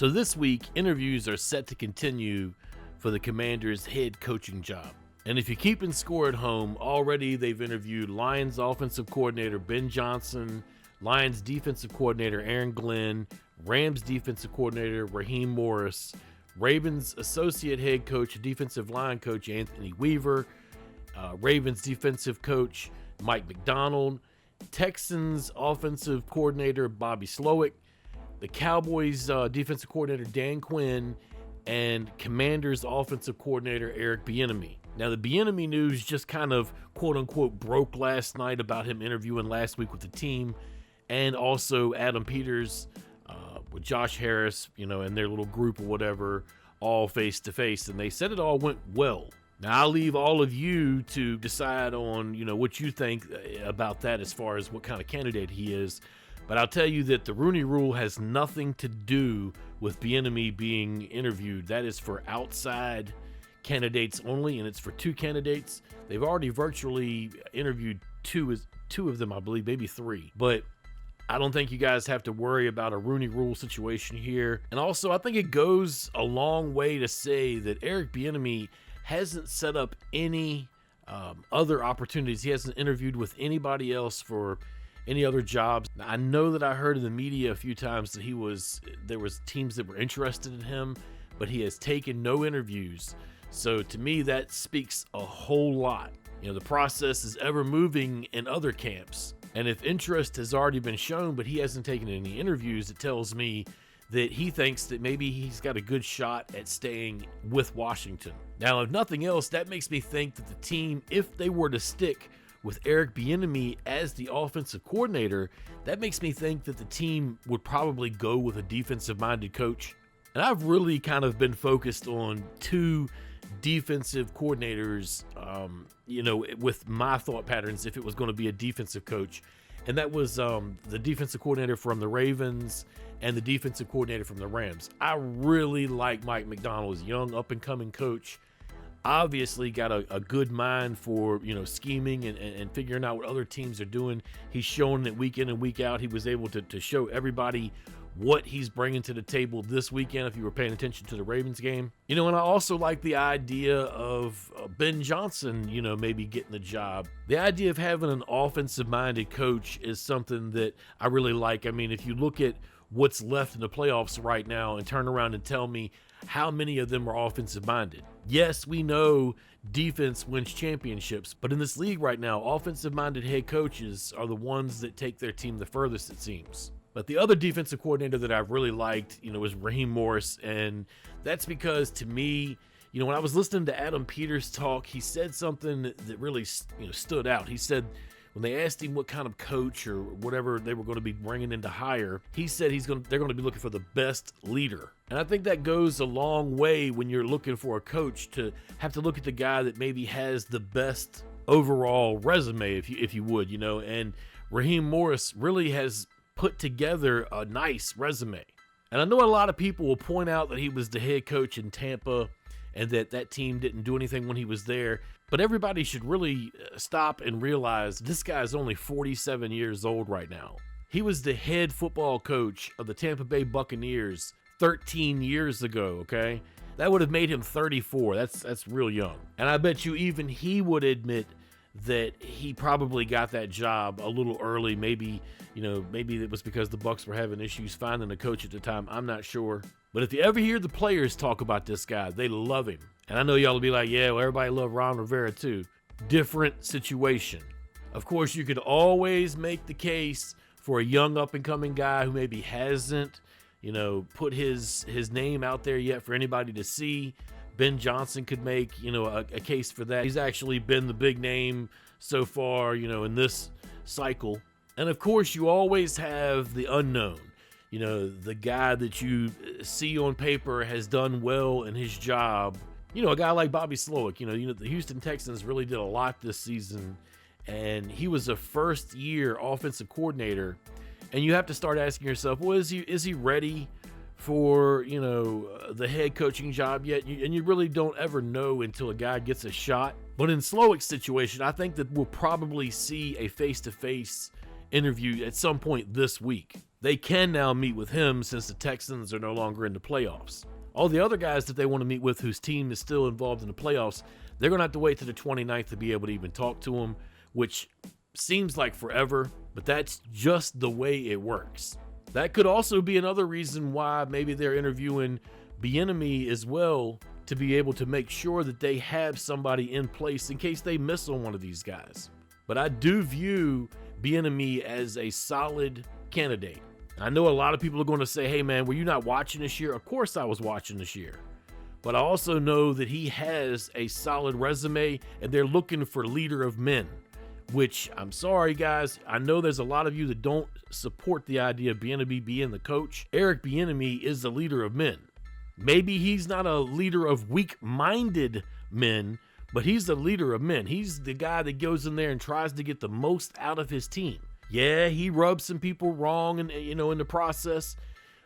So this week, interviews are set to continue for the Commanders' head coaching job. And if you're keeping score at home, already they've interviewed Lions offensive coordinator Ben Johnson, Lions defensive coordinator Aaron Glenn, Rams defensive coordinator Raheem Morris, Ravens associate head coach, defensive line coach Anthony Weaver, Ravens defensive coach Mike Macdonald, Texans offensive coordinator Bobby Slowick, the Cowboys defensive coordinator Dan Quinn, and Commanders offensive coordinator Eric Bieniemy. Now, the Bieniemy news just kind of quote-unquote broke last night about him interviewing last week with the team, and also Adam Peters with Josh Harris, and their little group or whatever, all face-to-face, and they said it all went well. Now, I'll leave all of you to decide on, what you think about that as far as what kind of candidate he is. But I'll tell you that the Rooney Rule has nothing to do with Bieniemy being interviewed. That is for outside candidates only, and it's for two candidates. They've already virtually interviewed two of them, I believe, maybe three. But I don't think you guys have to worry about a Rooney Rule situation here. And also, I think it goes a long way to say that Eric Bieniemy hasn't set up any other opportunities. He hasn't interviewed with anybody else for any other jobs. I know that I heard in the media a few times that there was teams that were interested in him, but he has taken no interviews. So to me, that speaks a whole lot. The process is ever moving in other camps. And if interest has already been shown, but he hasn't taken any interviews, it tells me that he thinks that maybe he's got a good shot at staying with Washington. Now, if nothing else, that makes me think that the team, if they were to stick with Eric Bieniemy as the offensive coordinator, that makes me think that the team would probably go with a defensive-minded coach. And I've really kind of been focused on two defensive coordinators, with my thought patterns if it was going to be a defensive coach. And that was the defensive coordinator from the Ravens and the defensive coordinator from the Rams. I really like Mike Macdonald as a young, up-and-coming coach. Obviously got a good mind for, scheming and figuring out what other teams are doing. He's shown that week in and week out he was able to show everybody what he's bringing to the table this weekend if you were paying attention to the Ravens game. And I also like the idea of Ben Johnson, maybe getting the job. The idea of having an offensive-minded coach is something that I really like. I mean, if you look at what's left in the playoffs right now and turn around and tell me how many of them are offensive-minded. Yes, we know defense wins championships, but in this league right now, offensive-minded head coaches are the ones that take their team the furthest, it seems. But the other defensive coordinator that I've really liked, was Raheem Morris, and that's because, to me, when I was listening to Adam Peters talk, he said something that really, stood out. He said, when they asked him what kind of coach or whatever they were going to be bringing in to hire, he said they're going to be looking for the best leader. And I think that goes a long way when you're looking for a coach to have to look at the guy that maybe has the best overall resume, if you would, and Raheem Morris really has put together a nice resume. And I know a lot of people will point out that he was the head coach in Tampa and that team didn't do anything when he was there. But everybody should really stop and realize this guy is only 47 years old right now. He was the head football coach of the Tampa Bay Buccaneers 13 years ago, okay? That would have made him 34. That's real young. And I bet you even he would admit that he probably got that job a little early. Maybe it was because the Bucs were having issues finding a coach at the time. I'm not sure. But if you ever hear the players talk about this guy, they love him. And I know y'all will be like, yeah, well, everybody loved Ron Rivera too. Different situation. Of course, you could always make the case for a young up-and-coming guy who maybe hasn't, put his name out there yet for anybody to see. Ben Johnson could make, a case for that. He's actually been the big name so far, in this cycle. And of course, you always have the unknown. The guy that you see on paper has done well in his job. A guy like Bobby Slowick, the Houston Texans really did a lot this season, and he was a first-year offensive coordinator. And you have to start asking yourself, well, is he ready for, the head coaching job yet? And you really don't ever know until a guy gets a shot. But in Slowick's situation, I think that we'll probably see a face-to-face interview at some point this week. They can now meet with him since the Texans are no longer in the playoffs. All the other guys that they want to meet with whose team is still involved in the playoffs, they're going to have to wait to the 29th to be able to even talk to them, which seems like forever, but that's just the way it works. That could also be another reason why maybe they're interviewing Bieniemy as well, to be able to make sure that they have somebody in place in case they miss on one of these guys. But I do view Bieniemy as a solid candidate. I know a lot of people are going to say, hey man, were you not watching this year? Of course I was watching this year. But I also know that he has a solid resume and they're looking for leader of men, which I'm sorry guys, I know there's a lot of you that don't support the idea of Bieniemy being the coach. Eric Bieniemy is the leader of men. Maybe he's not a leader of weak-minded men, but he's the leader of men. He's the guy that goes in there and tries to get the most out of his team. Yeah, he rubs some people wrong and in the process,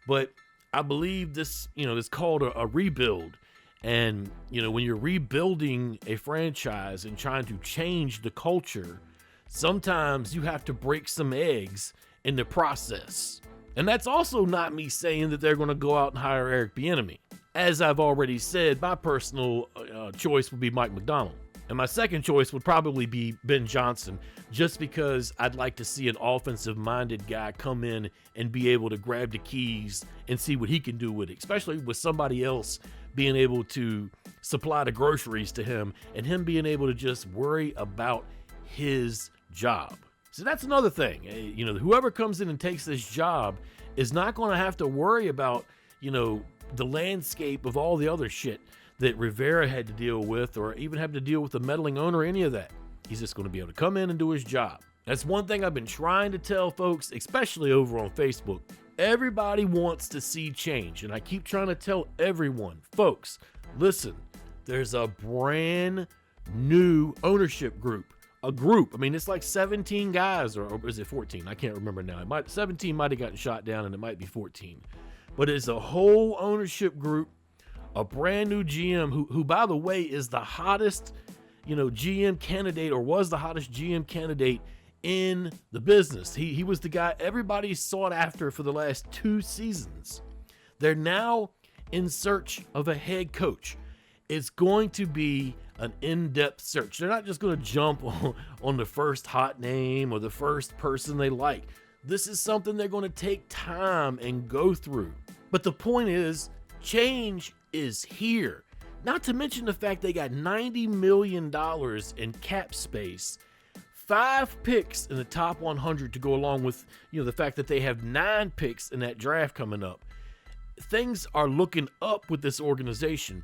but I believe this, it's called a rebuild. And, when you're rebuilding a franchise and trying to change the culture, sometimes you have to break some eggs in the process. And that's also not me saying that they're going to go out and hire Eric Bieniemy. As I've already said, my personal choice would be Mike Macdonald. And my second choice would probably be Ben Johnson, just because I'd like to see an offensive-minded guy come in and be able to grab the keys and see what he can do with it, especially with somebody else being able to supply the groceries to him and him being able to just worry about his job. So that's another thing. Whoever comes in and takes this job is not going to have to worry about, the landscape of all the other shit that Rivera had to deal with, or even have to deal with the meddling owner or any of that. He's just going to be able to come in and do his job. That's one thing I've been trying to tell folks, especially over on Facebook. Everybody wants to see change, and I keep trying to tell everyone, folks, listen, there's a brand new ownership group. A group. I mean, it's like 17 guys, or is it 14? I can't remember now. 17 might have gotten shot down, and it might be 14. But it's a whole ownership group, a brand new GM who by the way, is the hottest, GM candidate, or was the hottest GM candidate in the business. He was the guy everybody sought after for the last 2 seasons. They're now in search of a head coach. It's going to be an in-depth search. They're not just going to jump on the first hot name or the first person they like. This is something they're going to take time and go through. But the point is, change is here. Not to mention the fact they got $90 million in cap space, 5 picks in the top 100 to go along with, the fact that they have 9 picks in that draft coming up. Things are looking up with this organization.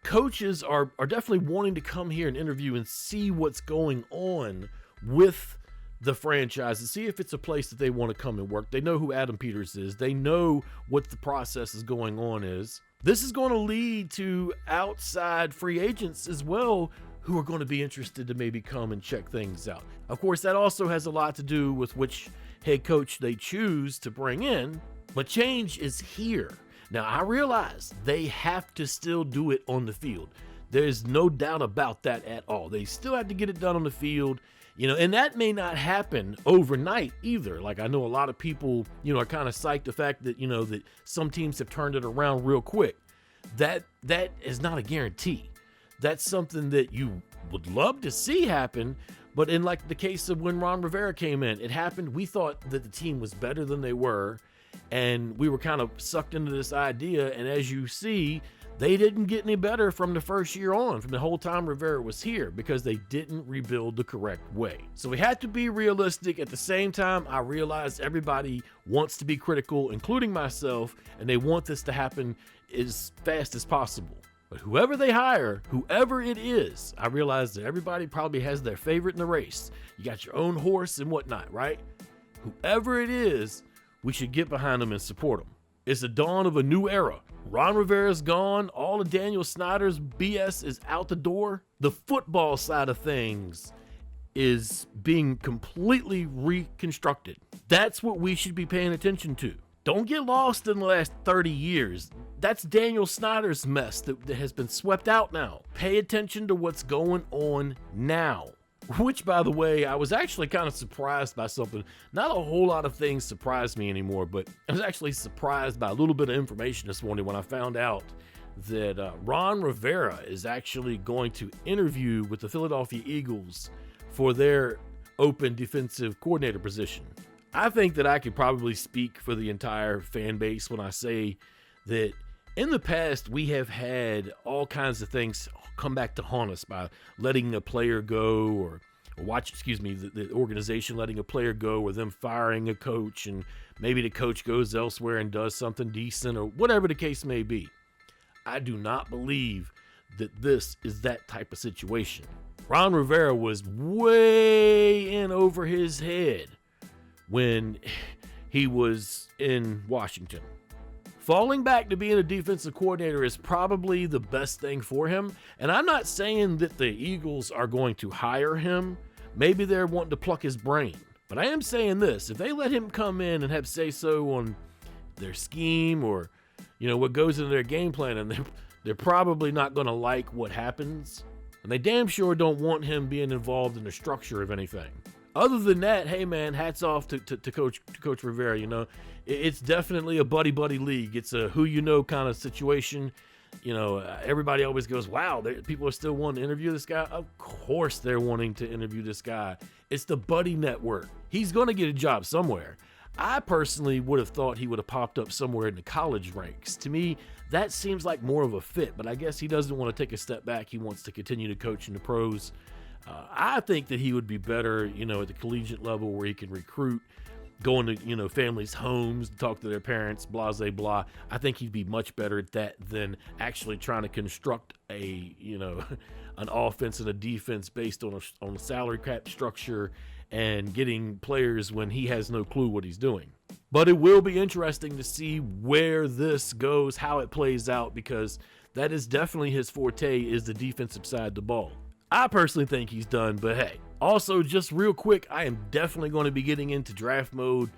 Coaches are definitely wanting to come here and interview and see what's going on with the franchise and see if it's a place that they want to come and work. They know who Adam Peters is. They know what the process is going on is. This is going to lead to outside free agents as well who are going to be interested to maybe come and check things out. Of course, that also has a lot to do with which head coach they choose to bring in, but change is here. Now, I realize they have to still do it on the field. There's no doubt about that at all. They still have to get it done on the field, and that may not happen overnight either. Like, I know a lot of people, are kind of psyched the fact that, that some teams have turned it around real quick. That is not a guarantee. That's something that you would love to see happen. But in like the case of when Ron Rivera came in, it happened. We thought that the team was better than they were. And we were kind of sucked into this idea. And as you see, they didn't get any better from the first year on, from the whole time Rivera was here, because they didn't rebuild the correct way. So we had to be realistic. At the same time, I realized everybody wants to be critical, including myself, and they want this to happen as fast as possible. But whoever they hire, whoever it is, I realize that everybody probably has their favorite in the race. You got your own horse and whatnot, right? Whoever it is, we should get behind them and support them. It's the dawn of a new era. Ron Rivera's gone. All of Daniel Snyder's BS is out the door. The football side of things is being completely reconstructed. That's what we should be paying attention to. Don't get lost in the last 30 years. That's Daniel Snyder's mess that has been swept out now. Pay attention to what's going on now. which, by the way, I was actually kind of surprised by something. Not a whole lot of things surprise me anymore, but I was actually surprised by a little bit of information this morning when I found out that Ron Rivera is actually going to interview with the Philadelphia Eagles for their open defensive coordinator position. I think that I could probably speak for the entire fan base when I say that in the past, we have had all kinds of things come back to haunt us by letting a player go or the organization letting a player go or them firing a coach, and maybe the coach goes elsewhere and does something decent or whatever the case may be. I do not believe that this is that type of situation. Ron Rivera was way in over his head when he was in Washington. Falling back to being a defensive coordinator is probably the best thing for him. And I'm not saying that the Eagles are going to hire him. Maybe they're wanting to pluck his brain. But I am saying this, if they let him come in and have say-so on their scheme or, what goes into their game plan, and they're probably not going to like what happens. And they damn sure don't want him being involved in the structure of anything. Other than that, hey man, hats off to Coach Rivera. It's definitely a buddy league. It's a who you know kind of situation. Everybody always goes, wow, people are still wanting to interview this guy. Of course they're wanting to interview this guy. It's the buddy network. He's going to get a job somewhere. I personally would have thought he would have popped up somewhere in the college ranks. To me, that seems like more of a fit, but I guess he doesn't want to take a step back. He wants to continue to coach in the pros. I think that he would be better, at the collegiate level where he can recruit, going to, families' homes, talk to their parents, blah, blah, blah. I think he'd be much better at that than actually trying to construct an offense and a defense based on a salary cap structure and getting players when he has no clue what he's doing. But it will be interesting to see where this goes, how it plays out, because that is definitely his forte, is the defensive side of the ball. I personally think he's done, but hey. Also, just real quick, I am definitely going to be getting into draft mode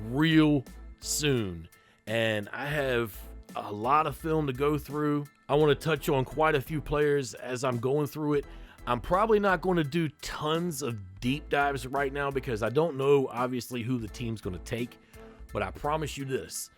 real soon. And I have a lot of film to go through. I want to touch on quite a few players as I'm going through it. I'm probably not going to do tons of deep dives right now because I don't know, obviously, who the team's going to take. But I promise you this.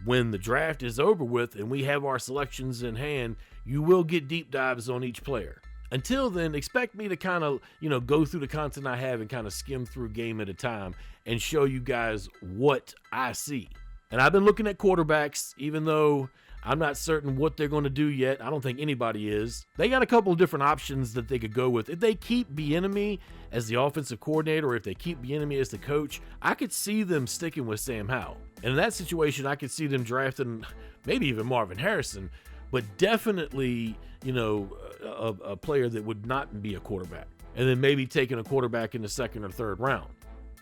When the draft is over with and we have our selections in hand, you will get deep dives on each player. Until then, expect me to kind of, go through the content I have and kind of skim through game at a time and show you guys what I see. And I've been looking at quarterbacks, even though I'm not certain what they're going to do yet. I don't think anybody is. They got a couple of different options that they could go with. If they keep Bieniemy as the offensive coordinator, or if they keep Bieniemy as the coach, I could see them sticking with Sam Howell. And in that situation, I could see them drafting maybe even Marvin Harrison, but definitely, a player that would not be a quarterback. And then maybe taking a quarterback in the second or third round.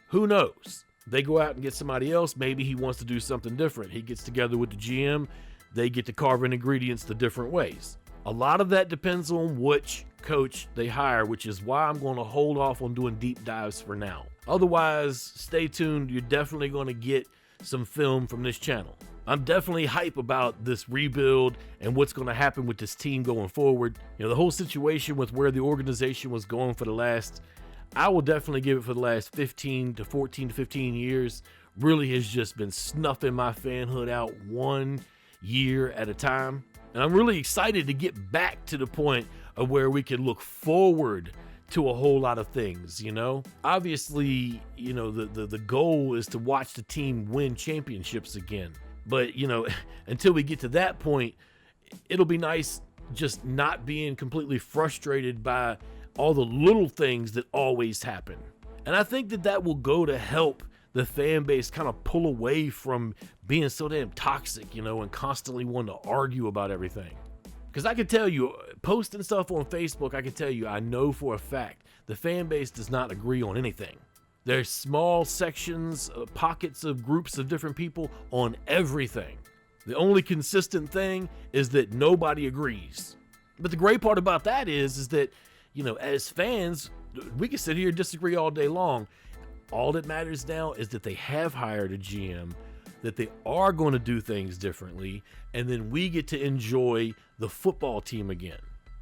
Who knows? They go out and get somebody else. Maybe he wants to do something different. He gets together with the GM. They get to carve in ingredients the different ways. A lot of that depends on which coach they hire, which is why I'm going to hold off on doing deep dives for now. Otherwise, stay tuned. You're definitely going to get some film from this channel. I'm definitely hype about this rebuild and what's going to happen with this team going forward. The whole situation with where the organization was going for the last, I will definitely give it for the last 15 to 15 years, really has just been snuffing my fanhood out 1 year at a time. And I'm really excited to get back to the point of where we can look forward to a whole lot of things, Obviously, the goal is to watch the team win championships again. But, until we get to that point, it'll be nice just not being completely frustrated by all the little things that always happen. And I think that will go to help the fan base kind of pull away from being so damn toxic, and constantly wanting to argue about everything. Because I can tell you, posting stuff on Facebook, I can tell you, I know for a fact, the fan base does not agree on anything. There's small sections, pockets of groups of different people on everything. The only consistent thing is that nobody agrees. But the great part about that is that, as fans, we can sit here and disagree all day long. All that matters now is that they have hired a GM, that they are going to do things differently, and then we get to enjoy the football team again.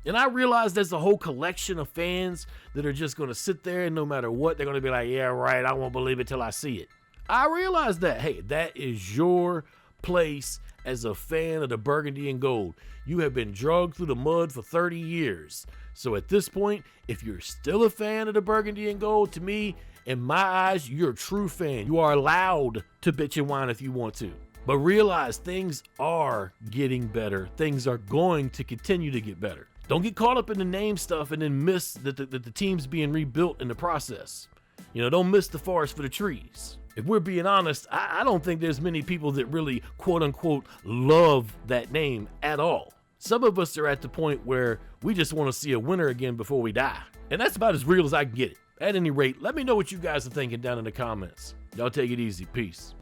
And I realize there's a whole collection of fans that are just going to sit there and no matter what, they're going to be like, yeah, right, I won't believe it till I see it. I realize that, hey, that is your place as a fan of the burgundy and gold. You have been dragged through the mud for 30 years. So at this point, if you're still a fan of the burgundy and gold, to me, in my eyes, you're a true fan. You are allowed to bitch and whine if you want to. But realize things are getting better. Things are going to continue to get better. Don't get caught up in the name stuff and then miss that the team's being rebuilt in the process. You know, don't miss the forest for the trees. If we're being honest, I don't think there's many people that really, quote unquote, love that name at all. Some of us are at the point where we just want to see a winner again before we die. And that's about as real as I can get it. At any rate, let me know what you guys are thinking down in the comments. Y'all take it easy. Peace.